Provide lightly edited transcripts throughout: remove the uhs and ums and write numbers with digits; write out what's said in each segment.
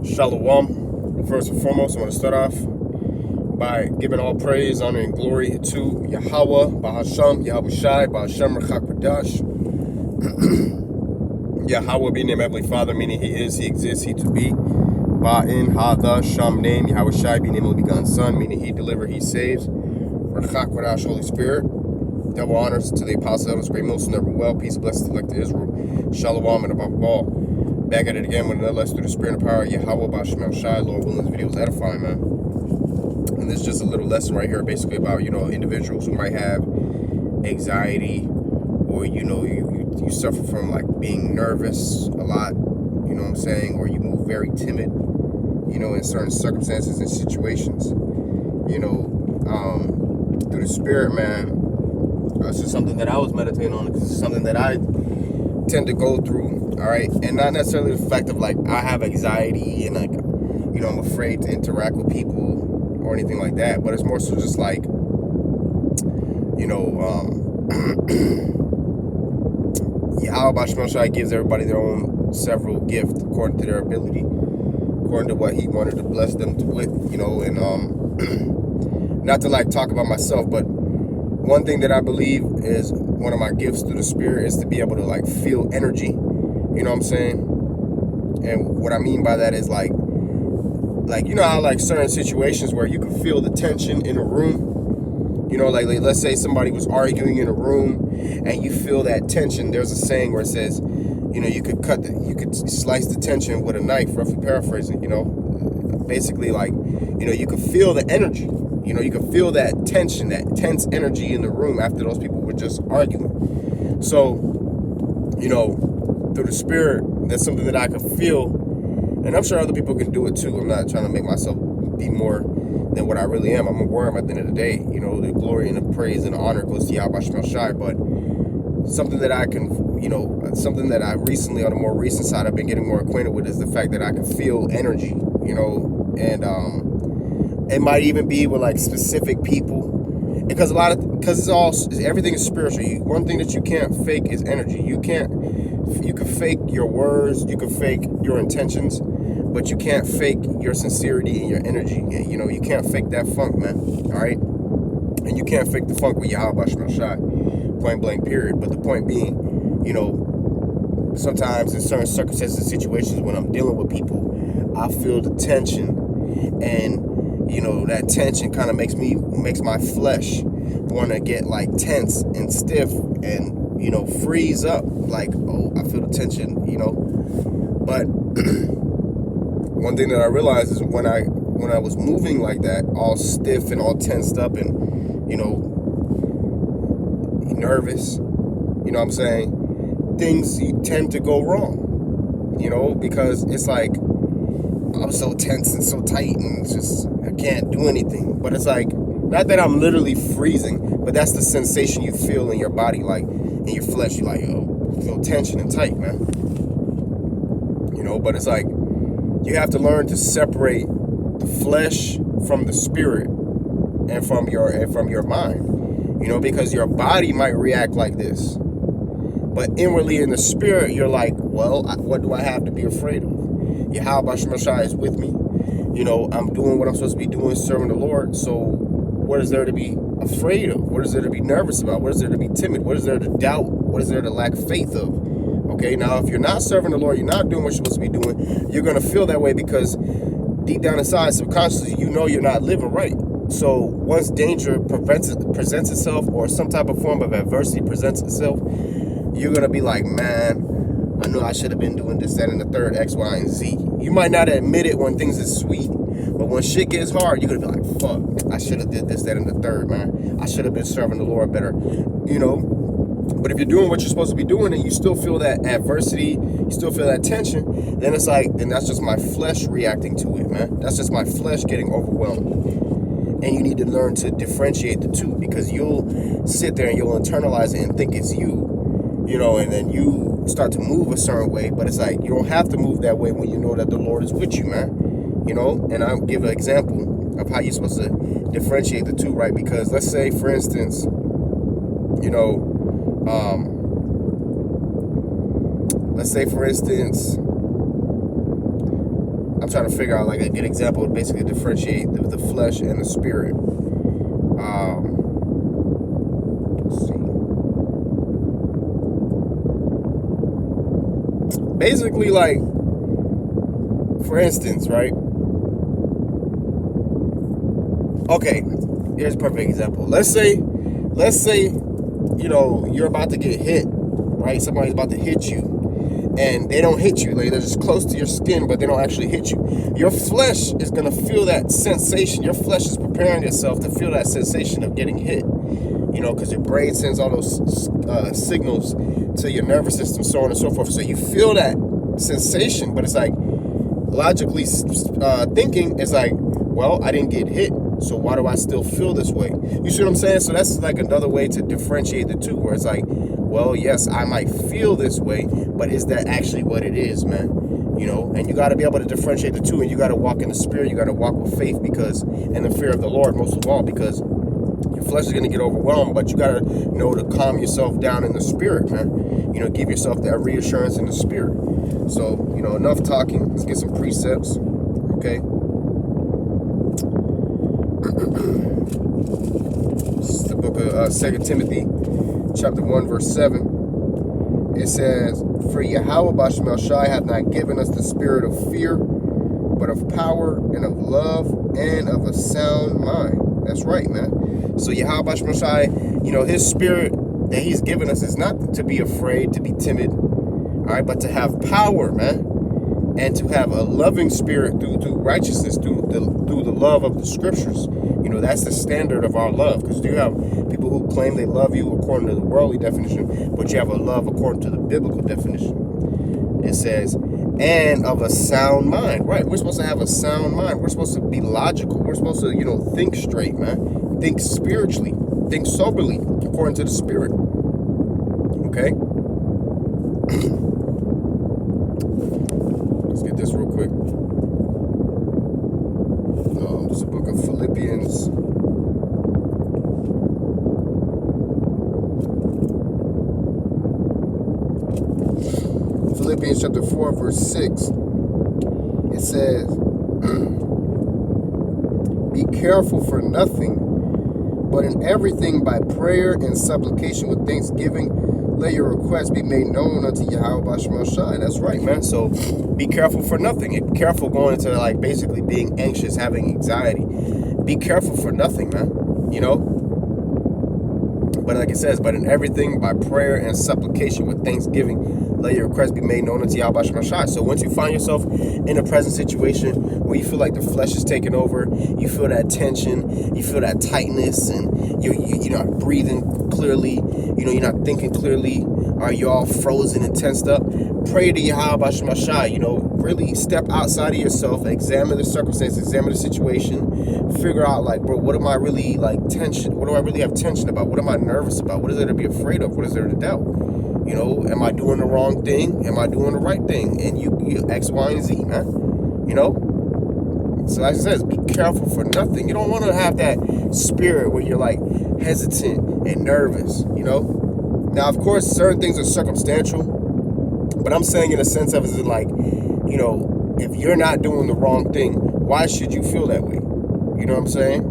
Shalom. First and foremost, I want to start off by giving all praise, honor, and glory to Yahweh, Bahasham, Yahweh Shai, Bahasham Rachak Yahweh being named Heavenly Father, meaning He is, He exists, He to be. Ba'in, Ha, Sham name, Yahweh Shai being named Only Begotten Son, meaning He delivers, He saves. Rachak Holy Spirit. Double honors to the Apostle, Elders, great most never well. Peace, blessings, elect to Israel. Shalom, and above all. Back at it again with another lesson through the Spirit and power of Yahweh, Basham Shai. Lord willing, this video is edifying, man. And this is just a little lesson right here, basically about, individuals who might have anxiety, or, you suffer from, like, being nervous a lot, you know what I'm saying, or you move very timid, in certain circumstances and situations, through the Spirit, man. It's just something that I was meditating on, because it's something that I tend to go through, all right? And not necessarily the fact of, like, I have anxiety and, like, I'm afraid to interact with people or anything like that, but it's more so just like, Yahweh Basham Shai gives everybody their own several gifts according to their ability, according to what He wanted to bless them with, and not to, like, talk about myself, but one thing that I believe is one of my gifts through the Spirit is to be able to, like, feel energy, you know what I'm saying? And what I mean by that is, like, how, like, certain situations where you can feel the tension in a room, like let's say somebody was arguing in a room and you feel that tension. There's a saying where it says, you could slice the tension with a knife, roughly paraphrasing, basically, like, you can feel the energy. You can feel that tension, that tense energy in the room after those people were just arguing. So, through the Spirit, that's something that I can feel, and I'm sure other people can do it too. I'm not trying to make myself be more than what I really am. I'm a worm at the end of the day. The glory and the praise and the honor goes to Yahweh Shai. But something that I can, something that I recently, on a more recent side, I've been getting more acquainted with is the fact that I can feel energy, and it might even be with, like, specific people, because everything is spiritual. One thing that you can't fake is energy. You can fake your words, you can fake your intentions, but you can't fake your sincerity and your energy. You can't fake that funk, man. All right, and you can't fake the funk with Yahweh Basham Shai, point blank, period. But the point being, sometimes in certain circumstances and situations when I'm dealing with people, I feel the tension, and that tension kind of makes my flesh want to get, like, tense and stiff and, freeze up. Like, oh, I feel the tension, But one thing that I realized is when I was moving like that, all stiff and all tensed up and, nervous, what I'm saying, things tend to go wrong, because it's like, I'm so tense and so tight and just, I can't do anything. But it's like, not that I'm literally freezing, but that's the sensation you feel in your body, like, in your flesh. You're like, oh, feel tension and tight, man. But it's like, you have to learn to separate the flesh from the spirit and from your mind, because your body might react like this, but inwardly in the spirit, you're like, well, what do I have to be afraid of? Yahweh Basham Shai is with me. I'm doing what I'm supposed to be doing, serving the Lord. So what is there to be afraid of? What is there to be nervous about? What is there to be timid? What is there to doubt? What is there to lack faith of? Okay, now if you're not serving the Lord, you're not doing what you're supposed to be doing, you're going to feel that way, because deep down inside, subconsciously, you're not living right. So once danger presents itself, or some type of form of adversity presents itself, you're going to be like, man, I know I should have been doing this, that, and the third, X, Y, and Z. You might not admit it when things is sweet, but when shit gets hard, you're going to be like, fuck, I should have did this, that, and the third, man. I should have been serving the Lord better, But if you're doing what you're supposed to be doing and you still feel that adversity, you still feel that tension, then it's like, then that's just my flesh reacting to it, man. That's just my flesh getting overwhelmed. And you need to learn to differentiate the two, because you'll sit there and you'll internalize it and think it's you, and then you start to move a certain way, but it's like, you don't have to move that way when you know that the Lord is with you, man. And I'll give an example of how you're supposed to differentiate the two, right? Because let's say, for instance, let's say, for instance, I'm trying to figure out like a good example to basically differentiate the flesh and the spirit. Let's see. Basically, like, for instance, right? Okay, here's a perfect example. Let's say, you know, you're about to get hit, right? Somebody's about to hit you, and they don't hit you. Like, they're just close to your skin, but they don't actually hit you. Your flesh is gonna feel that sensation. Your flesh is preparing itself to feel that sensation of getting hit. You know, because your brain sends all those signals to your nervous system, so on and so forth. So you feel that sensation, but it's like, logically thinking, it's like, well, I didn't get hit, so why do I still feel this way? You see what I'm saying? So that's like another way to differentiate the two, where it's like, well, yes, I might feel this way, but is that actually what it is, man? You know, and you got to be able to differentiate the two, and you got to walk in the spirit, you got to walk with faith, because, and the fear of the Lord most of all, because your flesh is going to get overwhelmed, but you got to know to calm yourself down in the spirit, man. You know, give yourself that reassurance in the spirit. So, you know, enough talking. Let's get some precepts, okay? This is the book of 2 Timothy, chapter 1, verse 7. It says, "For Yahweh Bashmel Shai hath not given us the spirit of fear, but of power and of love and of a sound mind." That's right, man. So Yahweh Bashmel Shai, you know, his spirit that he's given us is not to be afraid, to be timid, all right, but to have power, man, and to have a loving spirit through righteousness, through the love of the scriptures. You know, that's the standard of our love, because you have people who claim they love you according to the worldly definition, but you have a love according to the biblical definition. It says, and of a sound mind, right? We're supposed to have a sound mind. We're supposed to be logical. We're supposed to, you know, think straight, man. Think spiritually. Think soberly, according to the spirit. Okay? Let's get this real quick. This is a book of Philippians. Philippians chapter 4, verse 6. It says, "Be careful for nothing, but in everything by prayer and supplication with thanksgiving, let your requests be made known unto Yahweh Bashmel Shai." That's right, man. So be careful for nothing. Be careful going into like basically being anxious, having anxiety. Be careful for nothing, man. You know? But like it says, but in everything by prayer and supplication with thanksgiving, let your requests be made known unto Yahweh Bashmel Shai. So once you find yourself in a present situation where you feel like the flesh is taking over, you feel that tension, you feel that tightness, and you're not breathing clearly, you know, you're not thinking clearly, or you're all frozen and tensed up, pray to Yahweh Bashmel Shai. You know, really step outside of yourself, examine the circumstance, examine the situation, figure out like, bro, what am I really like tension? What do I really have tension about? What am I nervous about? What is there to be afraid of? What is there to doubt? You know, am I doing the wrong thing? Am I doing the right thing? And you X, Y, and Z, man. You know? So like I said, be careful for nothing. You don't want to have that spirit where you're like hesitant and nervous, you know? Now, of course, certain things are circumstantial, but I'm saying in a sense of is like, you know, if you're not doing the wrong thing, why should you feel that way? You know what I'm saying?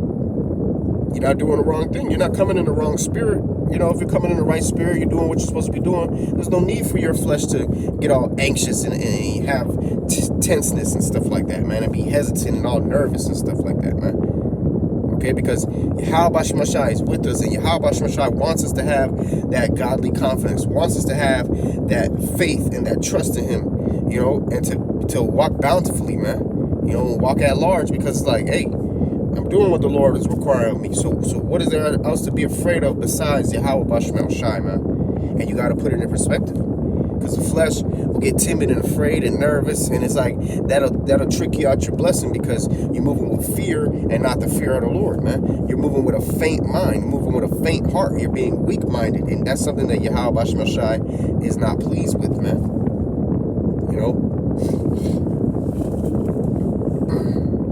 You're not doing the wrong thing. You're not coming in the wrong spirit. You know, if you're coming in the right spirit, you're doing what you're supposed to be doing. There's no need for your flesh to get all anxious and have tenseness and stuff like that, man, and be hesitant and all nervous and stuff like that, man. Okay, because Yahweh Bashmel Shai is with us, and Yahweh Bashmel Shai wants us to have that godly confidence, wants us to have that faith and that trust in Him, you know, and to walk bountifully, man. You know, walk at large, because it's like, hey, I'm doing what the Lord is requiring of me. So what is there else to be afraid of besides Yahweh Bashmel Shai, man? And you got to put it in perspective, because the flesh will get timid and afraid and nervous, and it's like that'll trick you out your blessing, because you're moving with fear and not the fear of the Lord, man. You're moving with a faint mind, you're moving with a faint heart. You're being weak-minded, and that's something that Yahweh Bashmel Shai is not pleased with, man. You know.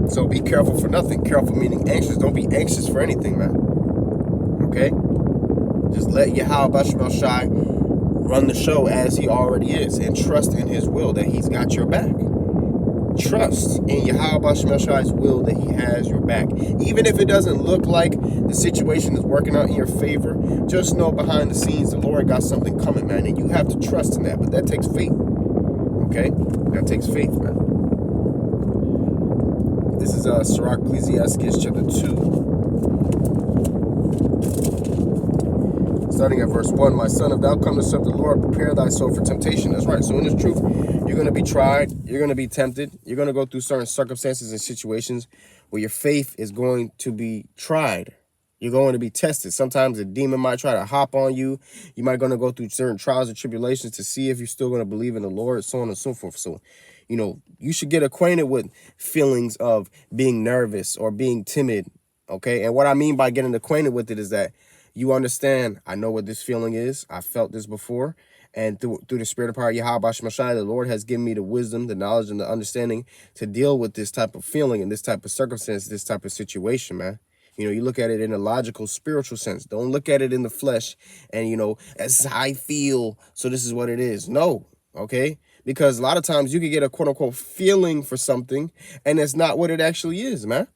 So be careful for nothing. Careful meaning anxious. Don't be anxious for anything, man. Okay? Just let Yahweh Bashmel Shai run the show as He already is, and trust in His will that He's got your back. Trust in Yahweh Shemashai's will that he has your back. Even if it doesn't look like the situation is working out in your favor, just know behind the scenes the Lord got something coming, man. And you have to trust in that. But that takes faith. Okay? That takes faith, man. This is Sirach Ecclesiastes chapter 2. Starting at verse 1, my son, if thou come to serve the Lord, prepare thy soul for temptation. That's right. So in this truth, you're going to be tried. You're going to be tempted. You're going to go through certain circumstances and situations where your faith is going to be tried. You're going to be tested. Sometimes a demon might try to hop on you. You might going to go through certain trials and tribulations to see if you're still going to believe in the Lord, so on and so forth. So, you know, you should get acquainted with feelings of being nervous or being timid. Okay. And what I mean by getting acquainted with it is that you understand, I know what this feeling is. I felt this before. And through the spirit of power, Yahweh Shemashai, the Lord has given me the wisdom, the knowledge, and the understanding to deal with this type of feeling and this type of circumstance, this type of situation, man. You know, you look at it in a logical, spiritual sense. Don't look at it in the flesh and, you know, as I feel, so this is what it is. No, okay? Because a lot of times you can get a quote-unquote feeling for something, and it's not what it actually is, man.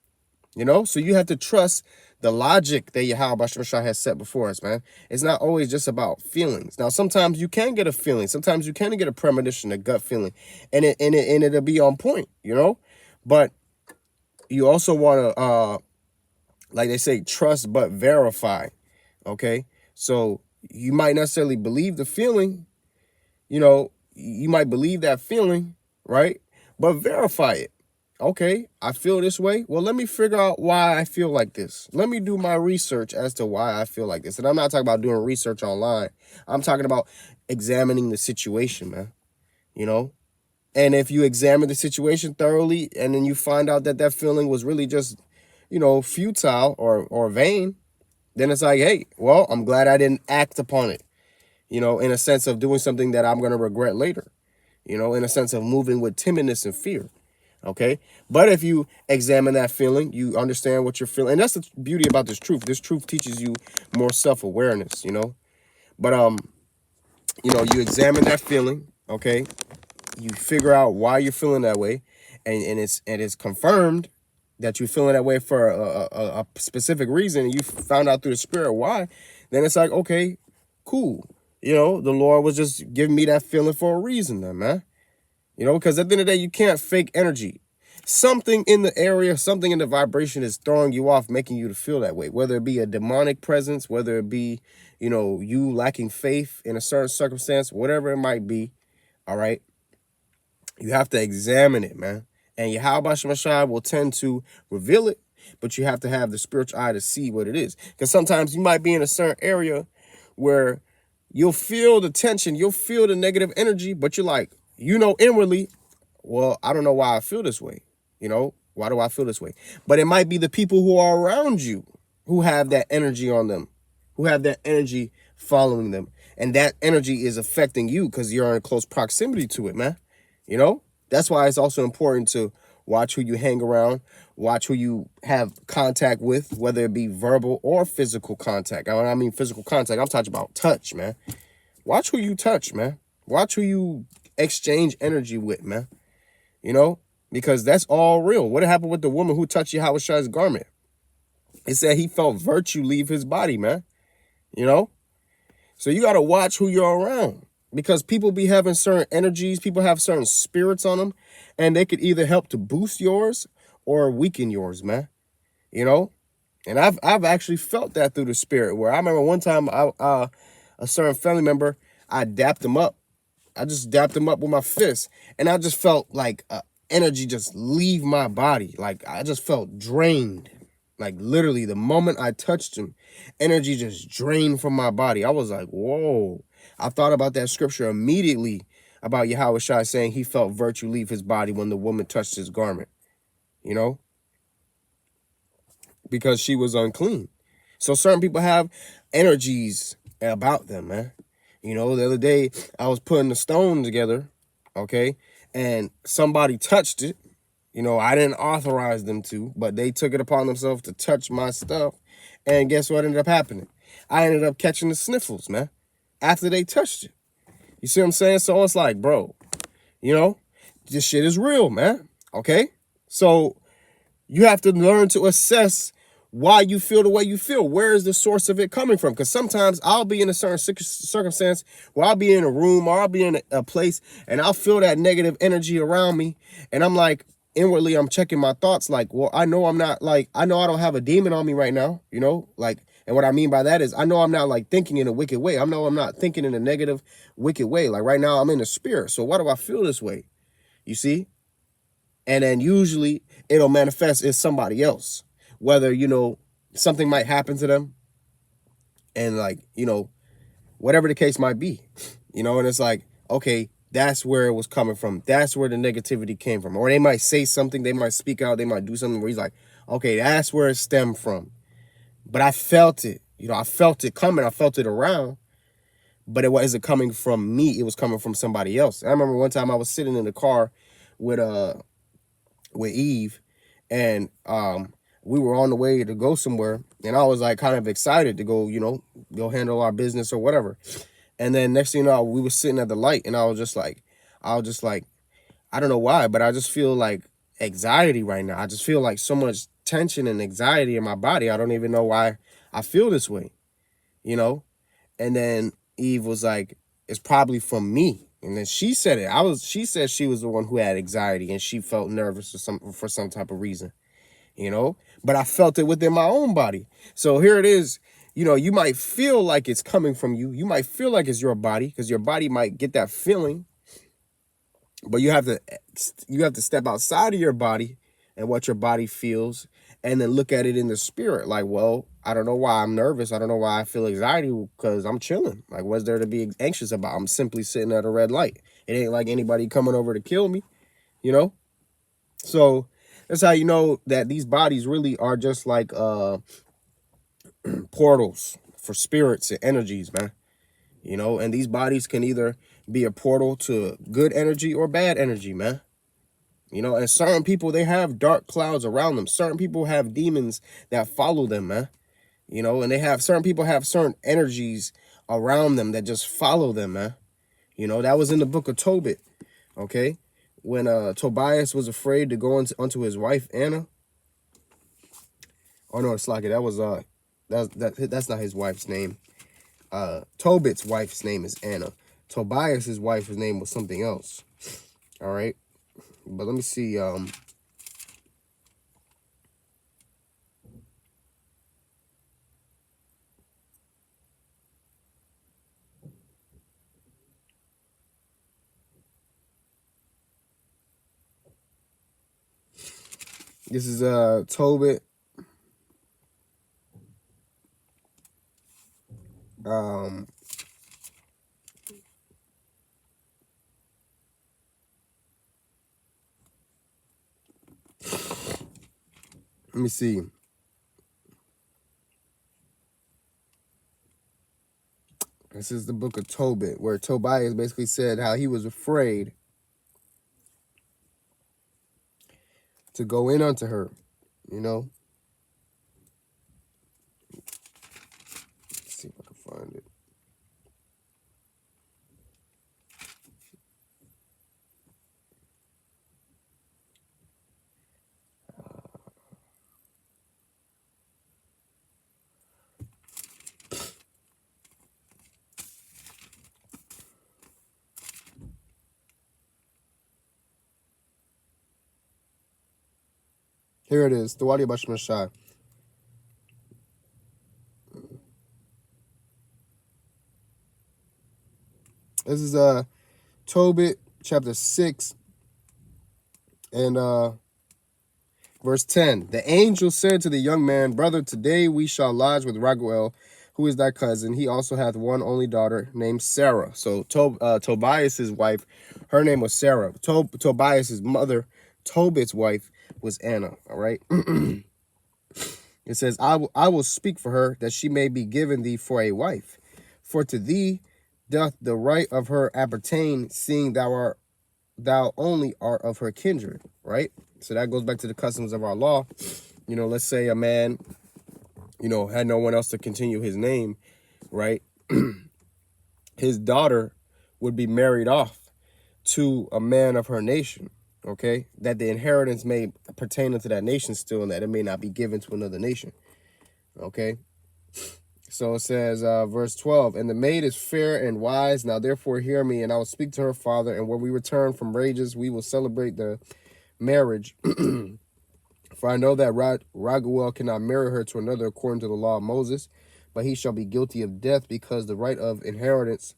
You know, so you have to trust the logic that Yahweh Shemashai has set before us, man. It's not always just about feelings. Now, sometimes you can get a feeling. Sometimes you can get a premonition, a gut feeling, and it'll be on point, you know. But you also want to, like they say, trust but verify. Okay, so you might necessarily believe the feeling. You know, you might believe that feeling, right? But verify it. Okay, I feel this way. Well, let me figure out why I feel like this. Let me do my research as to why I feel like this. And I'm not talking about doing research online. I'm talking about examining the situation, man. You know? And if you examine the situation thoroughly and then you find out that that feeling was really just, you know, futile or vain, then it's like, hey, well, I'm glad I didn't act upon it, you know, in a sense of doing something that I'm going to regret later, you know, in a sense of moving with timidness and fear. Okay, but if you examine that feeling, you understand what you're feeling, and that's the beauty about this truth. This truth teaches you more self-awareness, you know. But you know, you examine that feeling. Okay, you figure out why you're feeling that way, and it's confirmed that you're feeling that way for a specific reason. And you found out through the spirit why. Then it's like, okay, cool. You know, the Lord was just giving me that feeling for a reason, then, man. You know, because at the end of the day, you can't fake energy. Something in the area, something in the vibration is throwing you off, making you to feel that way. Whether it be a demonic presence, whether it be, you know, you lacking faith in a certain circumstance, whatever it might be, all right? You have to examine it, man. And Yahweh Shemashai will tend to reveal it, but you have to have the spiritual eye to see what it is. Because sometimes you might be in a certain area where you'll feel the tension, you'll feel the negative energy, but you're like, you know, inwardly, well, I don't know why I feel this way. You know, why do I feel this way? But it might be the people who are around you who have that energy on them, who have that energy following them. And that energy is affecting you because you're in close proximity to it, man. You know, that's why it's also important to watch who you hang around, watch who you have contact with, whether it be verbal or physical contact. When I mean physical contact, I'm talking about touch, man. Watch who you touch, man. Watch who you exchange energy with, man. You know, because that's all real. What happened with the woman who touched Yahweh's garment? It said he felt virtue leave his body, man. You know, so you got to watch who you're around, because people be having certain energies. People have certain spirits on them, and they could either help to boost yours or weaken yours, man. You know, and I've actually felt that through the spirit. Where I remember one time, a certain family member, I dapped him up. I just dapped him up with my fist, and I just felt like energy just leave my body. Like I just felt drained. Like literally the moment I touched him, energy just drained from my body. I was like, whoa. I thought about that scripture immediately about Yahweh Shai saying he felt virtue leave his body when the woman touched his garment, you know, because she was unclean. So certain people have energies about them, man. You know, the other day I was putting the stone together, okay, and somebody touched it. You know, I didn't authorize them to, but they took it upon themselves to touch my stuff. And guess what ended up happening? I ended up catching the sniffles, man, after they touched it. You see what I'm saying? So it's like, bro, you know, this shit is real, man. Okay? So you have to learn to assess why you feel the way you feel. Where is the source of it coming from? Because sometimes I'll be in a certain circumstance where I'll be in a room or I'll be in a place and I'll feel that negative energy around me. And I'm like, inwardly, I'm checking my thoughts like, well, I know I'm not like, I know I don't have a demon on me right now, you know, like, and what I mean by that is I know I'm not like thinking in a wicked way. I know I'm not thinking in a negative, wicked way. Like right now I'm in the spirit. So why do I feel this way? You see? And then usually it'll manifest as somebody else, whether, you know, something might happen to them and like, you know, whatever the case might be, you know, and it's like, okay, that's where it was coming from. That's where the negativity came from. Or they might say something, they might speak out, they might do something where he's like, okay, that's where it stemmed from. But I felt it, you know, I felt it coming, I felt it around, but it wasn't coming from me. It was coming from somebody else. I remember one time I was sitting in the car with Eve, and we were on the way to go somewhere, and I was like kind of excited to go, you know, go handle our business or whatever. And then next thing you know, we were sitting at the light, and I was just like, I don't know why, but I just feel like anxiety right now. I just feel like so much tension and anxiety in my body. I don't even know why I feel this way, you know? And then Eve was like, it's probably from me. And then she said it. She said she was the one who had anxiety and she felt nervous for some type of reason, you know? But I felt it within my own body. So here it is. You know, you might feel like it's coming from you. You might feel like it's your body because your body might get that feeling. But you have to step outside of your body and what your body feels and then look at it in the spirit. Like, well, I don't know why I'm nervous. I don't know why I feel anxiety because I'm chilling. Like, what's there to be anxious about? I'm simply sitting at a red light. It ain't like anybody coming over to kill me, you know? So that's how you know that these bodies really are just like portals for spirits and energies, man. You know, and these bodies can either be a portal to good energy or bad energy, man. You know, and certain people, they have dark clouds around them. Certain people have demons that follow them, man. You know, and certain people have certain energies around them that just follow them, man. You know, that was in the book of Tobit, okay? When Tobias was afraid to go unto his wife, Anna. Oh, no, it's like it. That's not his wife's name. Tobit's wife's name is Anna. Tobias's wife's name was something else. All right. But let me see. This is Tobit. Let me see. This is the book of Tobit, where Tobias basically said how he was afraid to go in unto her, you know. Let's see if I can find it. Here it is, Thawadi Bashmashai. This is Tobit chapter 6 and verse 10. The angel said to the young man, Brother, today we shall lodge with Raguel, who is thy cousin. He also hath one only daughter named Sarah. So Tobias's wife, her name was Sarah. Tobias's mother, Tobit's wife, was Anna. All right. It says, I will speak for her, that she may be given thee for a wife. For to thee doth the right of her appertain, seeing thou only art of her kindred. Right. So that goes back to the customs of our law. You know, let's say a man, you know, had no one else to continue his name, right? His daughter would be married off to a man of her nation, Okay, that the inheritance may pertain unto that nation still, and that it may not be given to another nation. Okay, so it says, verse 12, and the maid is fair and wise. Now therefore hear me, and I will speak to her father, and when we return from rages, we will celebrate the marriage. For I know that Raguel cannot marry her to another according to the law of Moses, but he shall be guilty of death, because the right of inheritance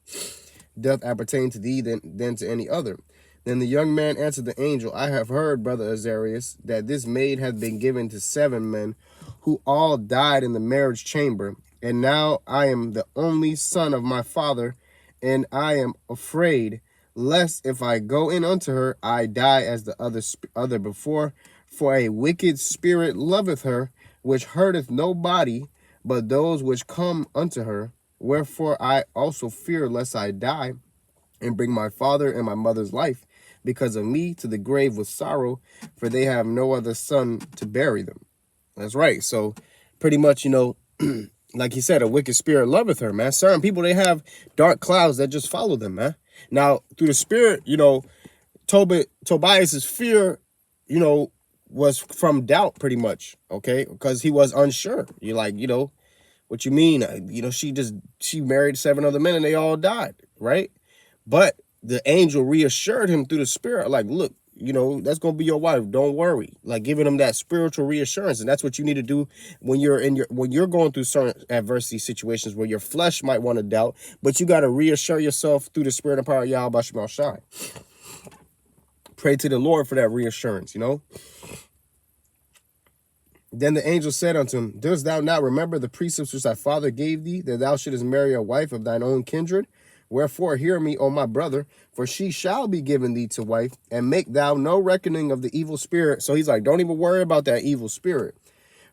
doth appertain to thee than to any other. Then the young man answered the angel, I have heard, brother Azarias, that this maid hath been given to 7 men, who all died in the marriage chamber. And now I am the only son of my father, and I am afraid, lest if I go in unto her, I die as the other before. For a wicked spirit loveth her, which hurteth no body, but those which come unto her. Wherefore I also fear lest I die, and bring my father and my mother's life, because of me, to the grave with sorrow, for they have no other son to bury them. That's right. So pretty much, like he said, a wicked spirit loveth her, man. Certain people, they have dark clouds that just follow them, man. Now, through the spirit, Tobias's fear, was from doubt, pretty much, okay? Because he was unsure. You're like, what you mean? She married 7 other men and they all died, right? But the angel reassured him through the spirit, like, look, that's going to be your wife. Don't worry. Like, giving him that spiritual reassurance. And that's what you need to do when you're going through certain adversity situations where your flesh might want to doubt, but you got to reassure yourself through the spirit and power of Yahweh Shema Shai. Pray to the Lord for that reassurance, Then the angel said unto him, dost thou not remember the precepts which thy father gave thee, that thou shouldest marry a wife of thine own kindred? Wherefore hear me, O my brother, for she shall be given thee to wife, and make thou no reckoning of the evil spirit. So he's like, don't even worry about that evil spirit.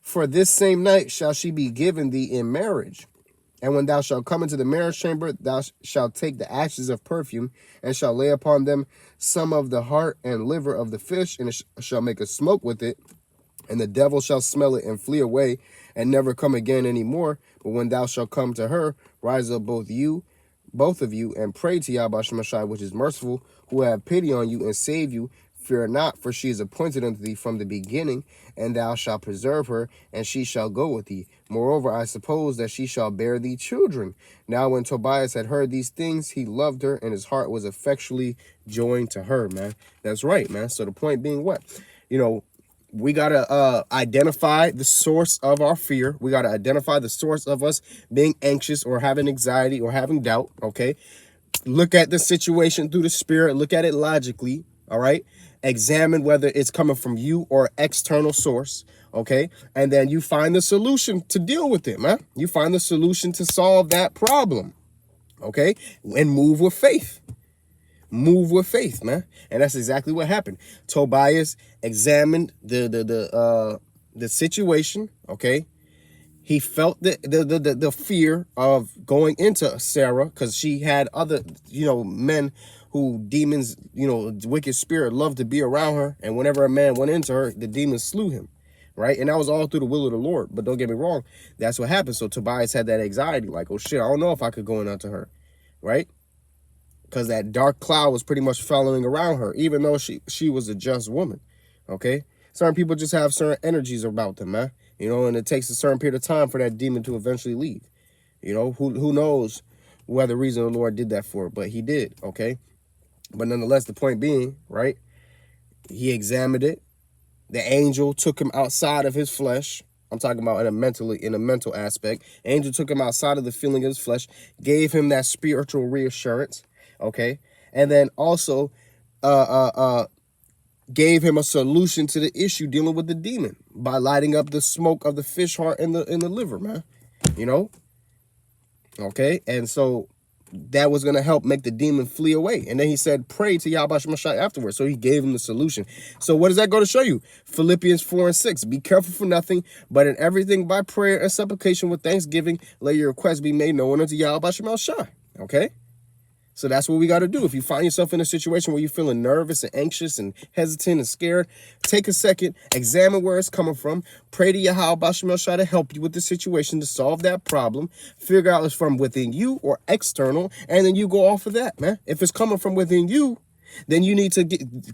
For this same night shall she be given thee in marriage. And when thou shalt come into the marriage chamber, thou shalt take the ashes of perfume, and shalt lay upon them some of the heart and liver of the fish, and shall make a smoke with it. And the devil shall smell it and flee away, and never come again any more. But when thou shalt come to her, rise up both of you, and pray to Yahweh Shemashai, which is merciful, who will have pity on you and save you. Fear not, for she is appointed unto thee from the beginning, and thou shalt preserve her, and she shall go with thee. Moreover, I suppose that she shall bear thee children. Now when Tobias had heard these things, he loved her, and his heart was effectually joined to her, man. That's right, man. So the point being what? We got to identify the source of our fear. We got to identify the source of us being anxious or having anxiety or having doubt, okay? Look at the situation through the spirit. Look at it logically, all right? Examine whether it's coming from you or external source, okay? And then you find the solution to deal with it, man. You find the solution to solve that problem, okay? And move with faith. Move with faith, man. And that's exactly what happened. Tobias examined the situation, okay? He felt the fear of going into Sarah, because she had other, men who demons, wicked spirit loved to be around her. And whenever a man went into her, the demons slew him, right? And that was all through the will of the Lord. But don't get me wrong, that's what happened. So Tobias had that anxiety, like, oh shit, I don't know if I could go in onto her, right? Because that dark cloud was pretty much following around her, even though she was a just woman, okay? Certain people just have certain energies about them, man. And it takes a certain period of time for that demon to eventually leave. Who knows what the reason the Lord did that for, but he did, okay? But nonetheless, the point being, right, he examined it. The angel took him outside of his flesh. I'm talking about in a mental aspect. Angel took him outside of the feeling of his flesh, gave him that spiritual reassurance, okay? And then also gave him a solution to the issue dealing with the demon by lighting up the smoke of the fish heart in the liver, man. Okay? And so that was going to help make the demon flee away. And then he said, pray to Yahweh Shemashai afterwards. So he gave him the solution. So what does that go to show you? Philippians 4:6. Be careful for nothing, but in everything by prayer and supplication with thanksgiving, let your requests be made known unto Yahweh Shemashai. Okay? So that's what we got to do. If you find yourself in a situation where you're feeling nervous and anxious and hesitant and scared, take a second, examine where it's coming from, pray to Yahweh Shemashai to help you with the situation, to solve that problem, figure out if it's from within you or external, and then you go off of that, man. If it's coming from within you, then you need to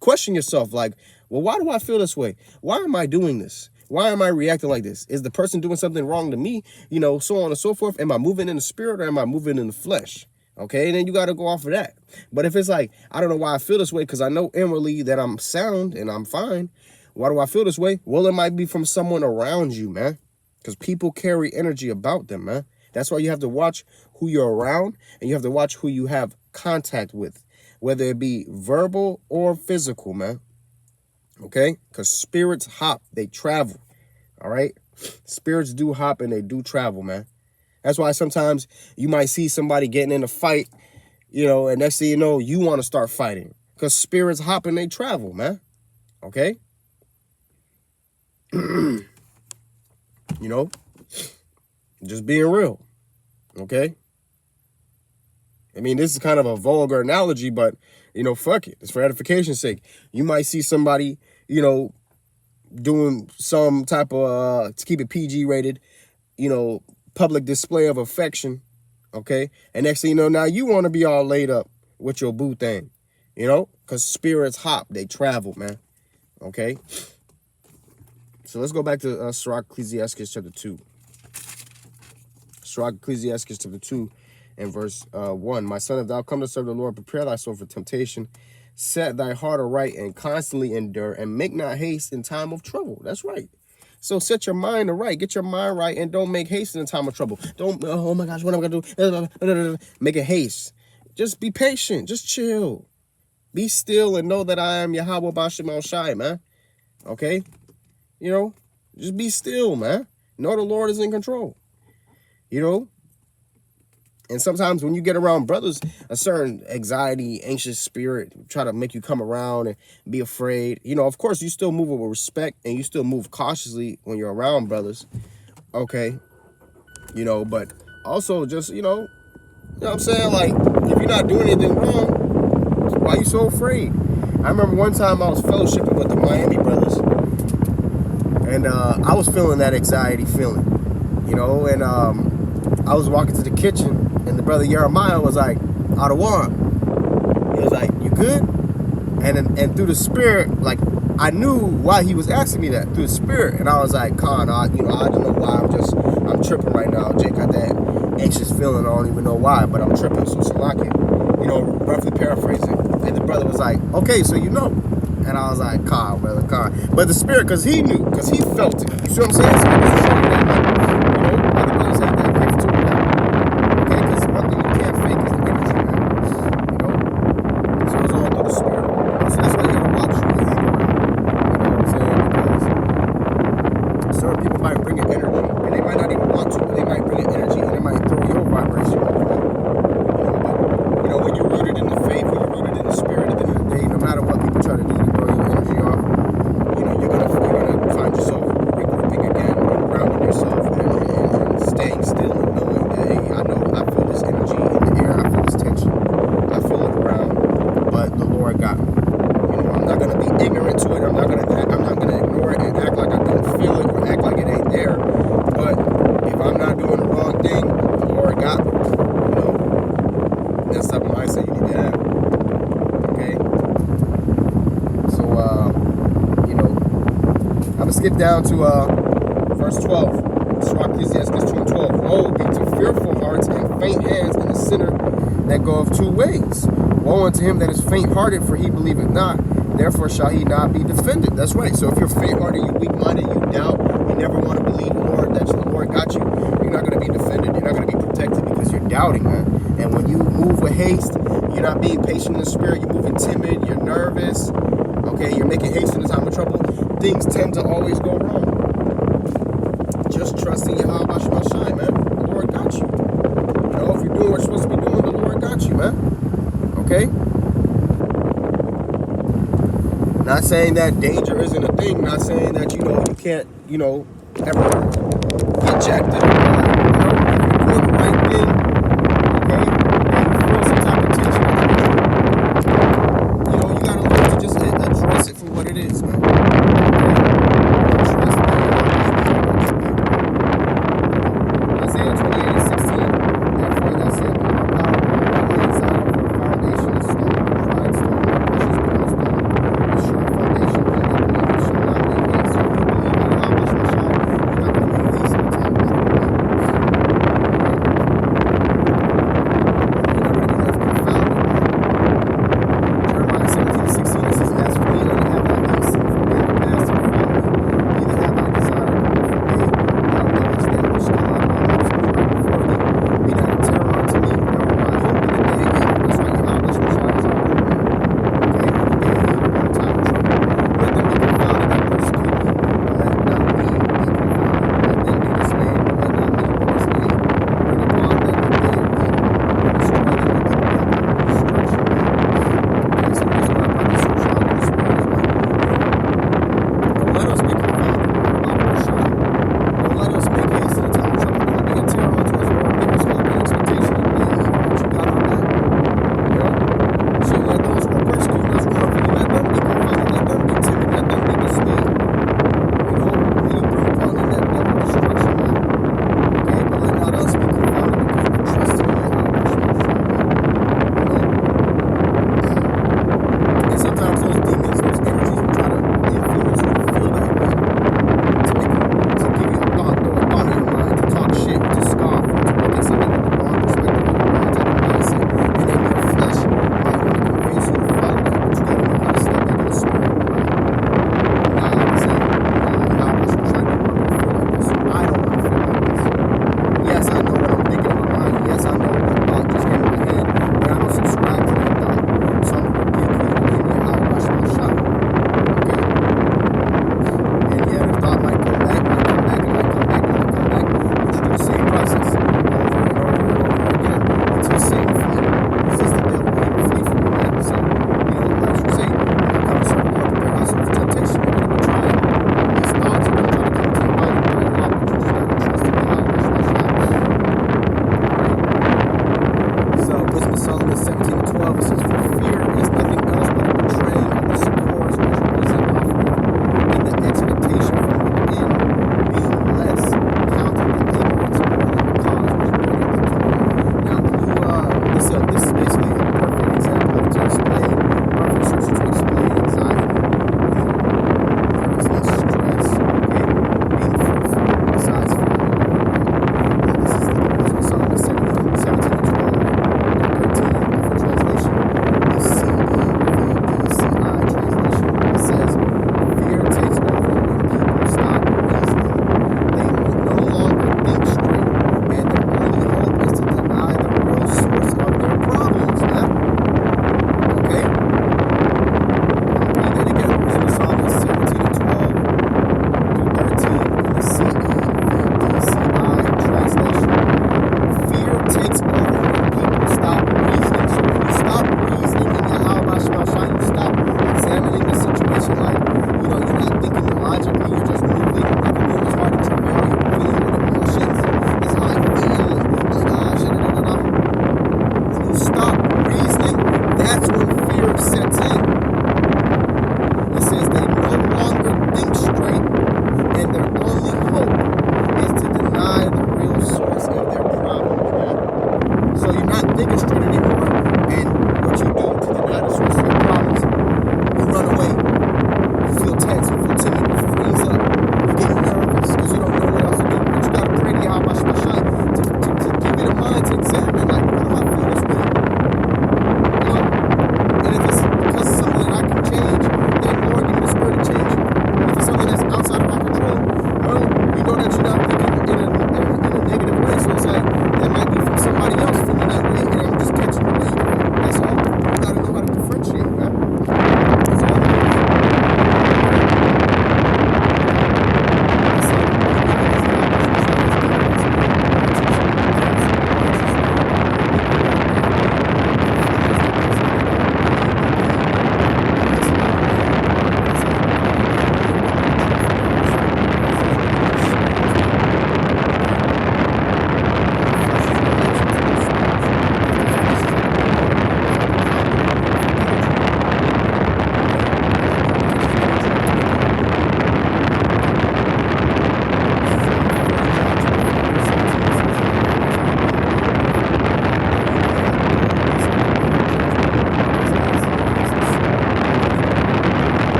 question yourself like, well, why do I feel this way? Why am I doing this? Why am I reacting like this? Is the person doing something wrong to me? You know, so on and so forth. Am I moving in the spirit or am I moving in the flesh? Okay, and then you got to go off of that. But if it's like, I don't know why I feel this way because I know inwardly that I'm sound and I'm fine. Why do I feel this way? Well, it might be from someone around you, man. Because people carry energy about them, man. That's why you have to watch who you're around and you have to watch who you have contact with, whether it be verbal or physical, man. Okay? Because spirits hop, they travel. All right? Spirits do hop and they do travel, man. That's why sometimes you might see somebody getting in a fight, you know, and next thing you know, you want to start fighting. Because spirits hop and they travel, man. Okay? You know? Just being real. Okay? I mean, this is kind of a vulgar analogy, but, you know, fuck it. It's for edification's sake. You might see somebody, you know, doing some type of, to keep it PG rated, you know, public display of affection, okay? And next thing you know, now you want to be all laid up with your boo thing, you know? Because spirits hop, they travel, man, okay? So let's go back to Sirach Ecclesiastes chapter 2. Sirach Ecclesiastes chapter 2 and verse 1. My son, if thou come to serve the Lord, prepare thyself for temptation. Set thy heart aright and constantly endure, and make not haste in time of trouble. That's right. So set your mind aright. Get your mind right and don't make haste in time of trouble. Don't, oh my gosh, what am I going to do? Make a haste. Just be patient. Just chill. Be still and know that I am Yahweh Bashem El Shai, man. Okay? You know, just be still, man. Know the Lord is in control. You know? And sometimes when you get around brothers, a certain anxiety, anxious spirit try to make you come around and be afraid. You know, of course, you still move with respect and you still move cautiously when you're around brothers. Okay. You know, but also just, you know what I'm saying? Like, if you're not doing anything wrong, why are you so afraid? I remember one time I was fellowshipping with the Miami brothers. And I was feeling that anxiety feeling, you know, and I was walking to the kitchen and the brother Jeremiah was like, Adawan. He was like, you good? And through the spirit, like, I knew why he was asking me that through the spirit. And I was like, Khan, I don't know why. I'm tripping right now. Jake got that anxious feeling. I don't even know why, but I'm tripping. So Salachya, you know, roughly paraphrasing. And the brother was like, okay, so you know. And I was like, Khan, brother, Khan. But the spirit, because he knew, because he felt it. You see what I'm saying? So it was showing that, like, you know, other brothers have that gift too, man. Okay? Because one thing you can't fake is the energy, man. You know? So it's all through the spirit. So that's why you gotta watch who you hang around. You know what I'm saying? Because certain people might bring an energy, and they might not even want to, but they might bring an energy, and they might throw your vibration off. You know, when you're rooted in the faith, when you're rooted in the spirit, at the end of the day, no matter what people try to do, energy off, you know, you're gonna find yourself regrouping again and grounding yourself and staying still and knowing that, hey, I feel this energy in the air, I feel this tension, I feel it around, but the Lord got me. You know, I'm not gonna be ignorant to it. I'm not gonna ignore it and act like I don't feel it or act like it ain't there. But if I'm not doing the wrong thing, the Lord got me. You know, that's the type of mindset you need to have. Okay. You know, I'm going to skip down to verse 12. Sirach Ecclesiastes 2 and 12. Woe be to fearful hearts and faint hands and a sinner that goeth two ways. Woe unto him that is faint-hearted, for he believeth not. Therefore shall he not be defended. That's right. So if you're faint-hearted, you're weak-minded, you doubt, you never want to believe the Lord, that the Lord got you, you're not going to be defended. You're not going to be protected because you're doubting, man. And when you move with haste, you're not being patient in the spirit. You're moving timid. You're nervous. Okay, you're making haste in the time of trouble. Things tend to always go wrong. Just trust in Yahweh Bashem Shai, man. The Lord got you. You know, if you're doing what you're supposed to be doing, the Lord got you, man. Okay? Not saying that danger isn't a thing. Not saying that, you know, you can't, you know, ever get jacked up. You know, if you're doing the right thing,